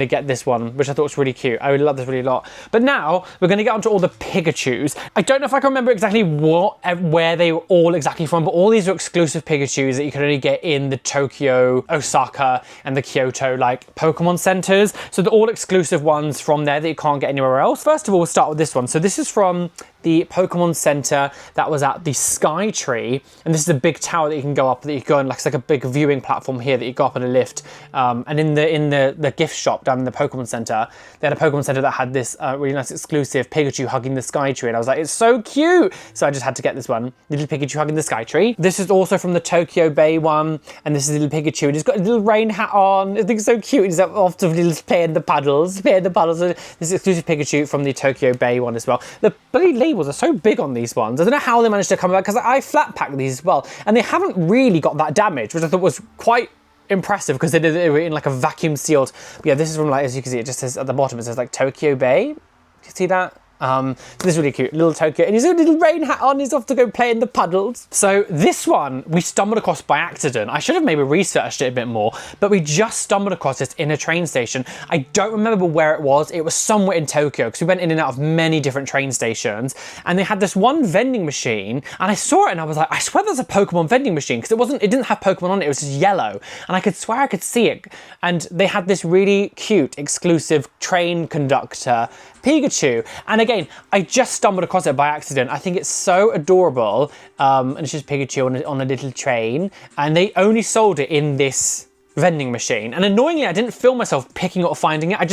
get this one, which I thought was really cute. I really love this really a lot. But now we're going to get onto all the Pikachus. I don't know if I can remember exactly where they were all exactly from, but all these are exclusive Pikachus that you can only get in the Tokyo, Osaka, and the Kyoto like Pokemon centers. So they're all exclusive ones from there that you can't get anywhere else. First of all, we'll start with this one. So this is from the Pokemon Center that was at the Sky Tree, and this is a big tower that you can go up, that you go on, like it's like a big viewing platform here that you go up in a lift. And in the gift shop down in the Pokemon Center, they had a Pokemon Center that had this really nice exclusive Pikachu hugging the Sky Tree, and I was like, it's so cute. So I just had to get this one, little Pikachu hugging the Sky Tree. This is also from the Tokyo Bay one, and this is little Pikachu, and he's got a little rain hat on. I think it's so cute. He's off to little play in the puddles. This is exclusive Pikachu from the Tokyo Bay one as well. The bloody labels are so big on these ones. I don't know how they managed to come back, because I flat packed these as well, and they haven't really got that damage, which I thought was quite impressive, because they were in like a vacuum sealed. But yeah, this is from, like, as you can see, it just says at the bottom, it says like Tokyo Bay. Do you see that? So this is really cute, little Tokyo, and he's got a little rain hat on, he's off to go play in the puddles. So this one we stumbled across by accident. I should have maybe researched it a bit more, but we just stumbled across this in a train station. I don't remember where it was somewhere in Tokyo, because we went in and out of many different train stations, and they had this one vending machine, and I saw it and I was like, I swear there's a Pokemon vending machine, because it didn't have Pokemon on it, it was just yellow, and I could swear I could see it. And they had this really cute exclusive train conductor Pikachu, and again, I just stumbled across it by accident. I think it's so adorable, and it's just Pikachu on a little train, and they only sold it in this vending machine. And annoyingly, I didn't film myself picking it or finding it. I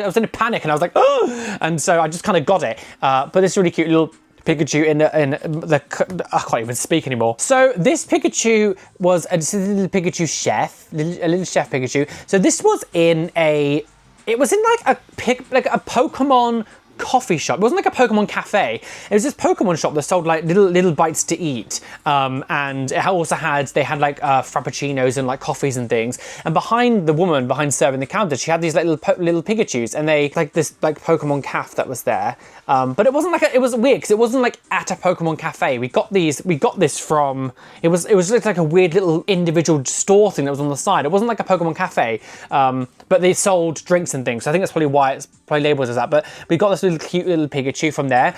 was in a panic, and I was like, oh, and so I just kind of got it. But this really cute little Pikachu I can't even speak anymore. So this Pikachu was a little Pikachu chef, a little chef Pikachu. So this was in like a Pokemon coffee shop. It wasn't like a Pokemon cafe. It was this Pokemon shop that sold like little bites to eat. And it also they had like frappuccinos and like coffees and things. And behind the woman, behind serving the counter, she had these like little Pikachus, and they like this like Pokemon caf that was there. But it wasn't like it was weird, because it wasn't like at a Pokemon cafe. We got this from, it was like a weird little individual store thing that was on the side. It wasn't like a Pokemon cafe, but they sold drinks and things. So I think that's probably why it's probably labeled as that. But we got this little cute little Pikachu from there.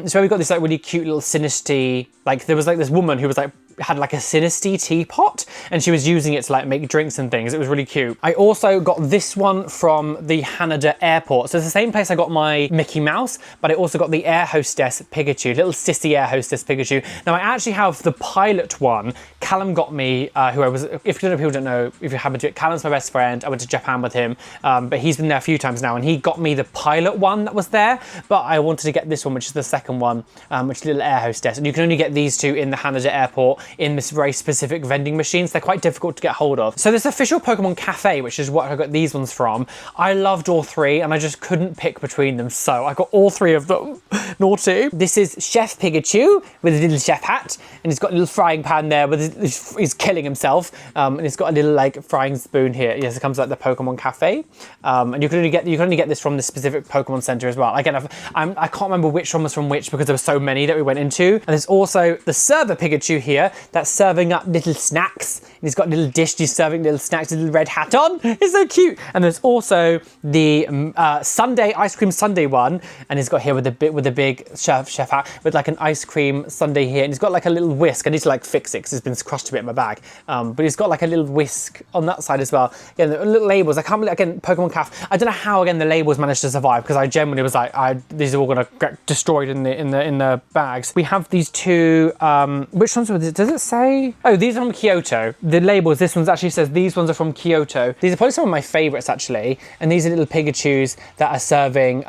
So we got this like really cute little Sinistea, like there was like this woman who was like, had like a Sinistea teapot, and she was using it to like make drinks and things. It was really cute. I also got this one from the Haneda airport. So it's the same place I got my Mickey Mouse, but I also got the air hostess Pikachu, little sissy air hostess Pikachu. Now I actually have the pilot one. Callum got me, if people don't know, if you happen to, Callum's my best friend. I went to Japan with him, but he's been there a few times now, and he got me the pilot one that was there, but I wanted to get this one, which is the second one, which is little air hostess. And you can only get these two in the Haneda airport, in this very specific vending machines. They're quite difficult to get hold of. So this official Pokemon Cafe, which is what I got these ones from, I loved all three, and I just couldn't pick between them, so I got all three of them. Naughty. This is Chef Pikachu with a little chef hat, and he's got a little frying pan there with he's killing himself, and he's got a little like frying spoon here. Yes, it comes like the Pokemon Cafe, and you can only get this from the specific Pokemon Center as well. Again, I can't remember which one was from which, because there were so many that we went into. And there's also the server Pikachu here that's serving up little snacks. And he's got a little dish, he's serving little snacks, a little red hat on. It's so cute. And there's also the ice cream sundae one, and he's got here with a big chef hat with like an ice cream sundae here, and he's got like a little whisk. I need to like fix it because it's been crushed a bit in my bag. But he's got like a little whisk on that side as well. Again, the little labels. I can't believe, again, Pokemon Caf. I don't know how again the labels managed to survive, because I genuinely was like, these are all gonna get destroyed in the bags. We have these two. Which ones were this? Does it say? Oh, these are from Kyoto. The labels. This one actually says these ones are from Kyoto. These are probably some of my favorites actually. And these are little Pikachus that are serving. Is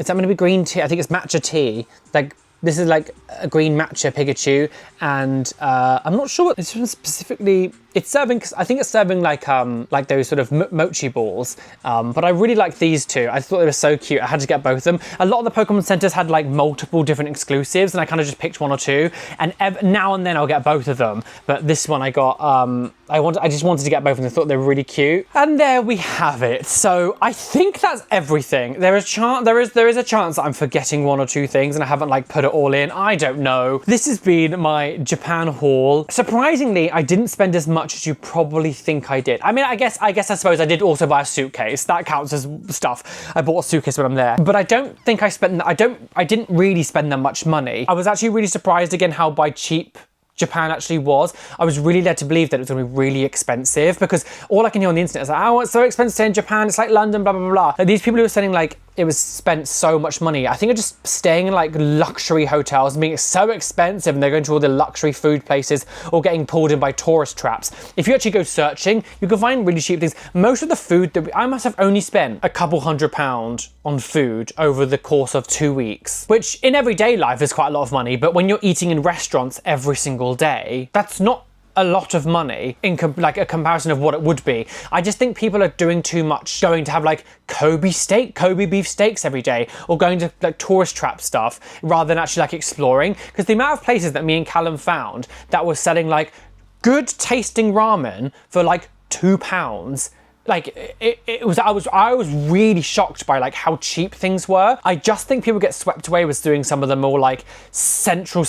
that going to be green tea? I think it's matcha tea. Like, this is like a green matcha Pikachu, and I'm not sure what this one specifically. It's serving, I think it's serving like those sort of mochi balls. But I really like these two. I thought they were so cute. I had to get both of them. A lot of the Pokemon centers had like multiple different exclusives, and I kind of just picked one or two. And now and then I'll get both of them. But this one I got I just wanted to get both of them. I thought they were really cute. And there we have it. So I think that's everything. There is a chance that I'm forgetting one or two things and I haven't like put it all in. I don't know. This has been my Japan haul. Surprisingly, I didn't spend as much as you probably think I did. I mean, I suppose I did also buy a suitcase. That counts as stuff. I bought a suitcase when I'm there. But I don't think I didn't really spend that much money. I was actually really surprised again how by cheap Japan actually was. I was really led to believe that it was going to be really expensive because all I can hear on the internet is like, oh, it's so expensive in Japan. It's like London, blah, blah, blah, blah. Like, these people who are saying like it was spent so much money, I think are just staying in like luxury hotels and being so expensive and they're going to all the luxury food places or getting pulled in by tourist traps. If you actually go searching, you can find really cheap things. Most of the food that I must have only spent a couple £100 on food over the course of 2 weeks, which in everyday life is quite a lot of money. But when you're eating in restaurants every single day, that's not a lot of money in like a comparison of what it would be. I just think people are doing too much going to have like Kobe beef steaks every day or going to like tourist trap stuff rather than actually like exploring, because the amount of places that me and Callum found that were selling like good tasting ramen for like £2, like it was, I was really shocked by like how cheap things were. I just think people get swept away with doing some of the more like central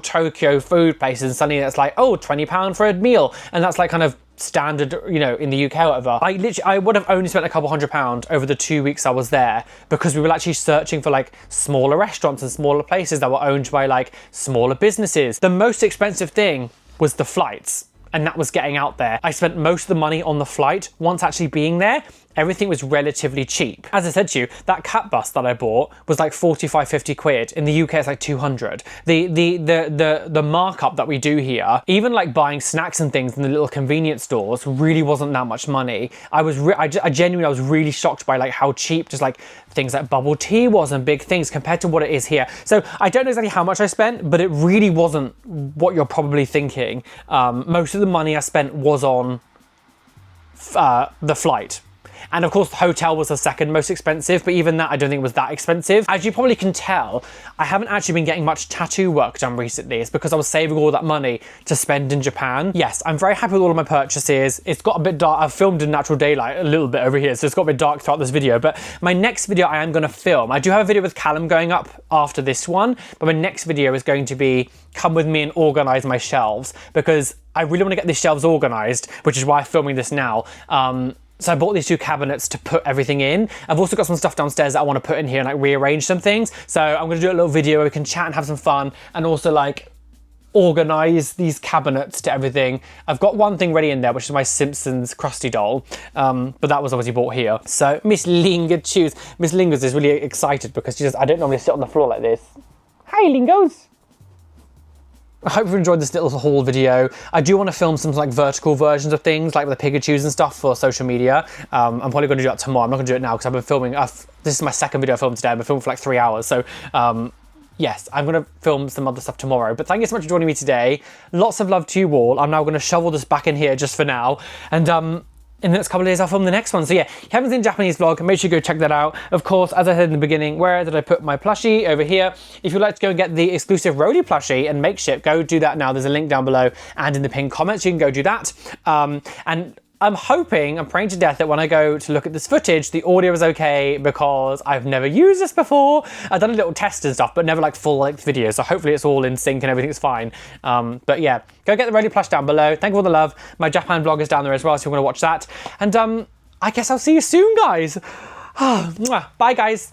Tokyo food places and suddenly it's like, oh, £20 for a meal. And that's like kind of standard, you know, in the UK or whatever. I would have only spent a couple £100 over the 2 weeks I was there because we were actually searching for like smaller restaurants and smaller places that were owned by like smaller businesses. The most expensive thing was the flights. And that was getting out there. I spent most of the money on the flight. Once actually being there, everything was relatively cheap. As I said to you, that cat bus that I bought was like 45, 50 quid. In the UK, it's like 200. The markup that we do here, even like buying snacks and things in the little convenience stores, really wasn't that much money. I genuinely was really shocked by like how cheap just like things like bubble tea was and big things compared to what it is here. So I don't know exactly how much I spent, but it really wasn't what you're probably thinking. Most of the money I spent was on the flight. And of course, the hotel was the second most expensive, but even that I don't think was that expensive. As you probably can tell, I haven't actually been getting much tattoo work done recently. It's because I was saving all that money to spend in Japan. Yes, I'm very happy with all of my purchases. It's got a bit dark. I've filmed in natural daylight a little bit over here, so it's got a bit dark throughout this video. But my next video I am going to film. I do have a video with Callum going up after this one, but my next video is going to be come with me and organize my shelves because I really want to get these shelves organized, which is why I'm filming this now. So I bought these two cabinets to put everything in. I've also got some stuff downstairs that I want to put in here and like rearrange some things. So I'm going to do a little video where we can chat and have some fun and also like organize these cabinets to everything. I've got one thing ready in there, which is my Simpsons Krusty doll. But that was obviously bought here. So Miss Linga choose. Miss Lingos is really excited because I don't normally sit on the floor like this. Hi, Lingos. I hope you enjoyed this little haul video. I do want to film some like vertical versions of things like the Pikachus and stuff for social media. I'm probably going to do that tomorrow. I'm not going to do it now because I've been filming. This is my second video I filmed today. I've been filming for like 3 hours. So yes, I'm going to film some other stuff tomorrow. But thank you so much for joining me today. Lots of love to you all. I'm now going to shovel this back in here just for now. And in the next couple of days, I'll film the next one. So yeah, if you haven't seen the Japanese vlog, make sure you go check that out. Of course, as I said in the beginning, where did I put my plushie? Over here. If you'd like to go and get the exclusive Roly plushie and makeshift, go do that now. There's a link down below and in the pinned comments. You can go do that. And I'm praying to death that when I go to look at this footage, the audio is okay because I've never used this before. I've done a little test and stuff, but never like full length video. So hopefully it's all in sync and everything's fine. But yeah, go get the Roly plush down below. Thank you for all the love. My Japan vlog is down there as well, so you're going to watch that. And I guess I'll see you soon, guys. Bye, guys.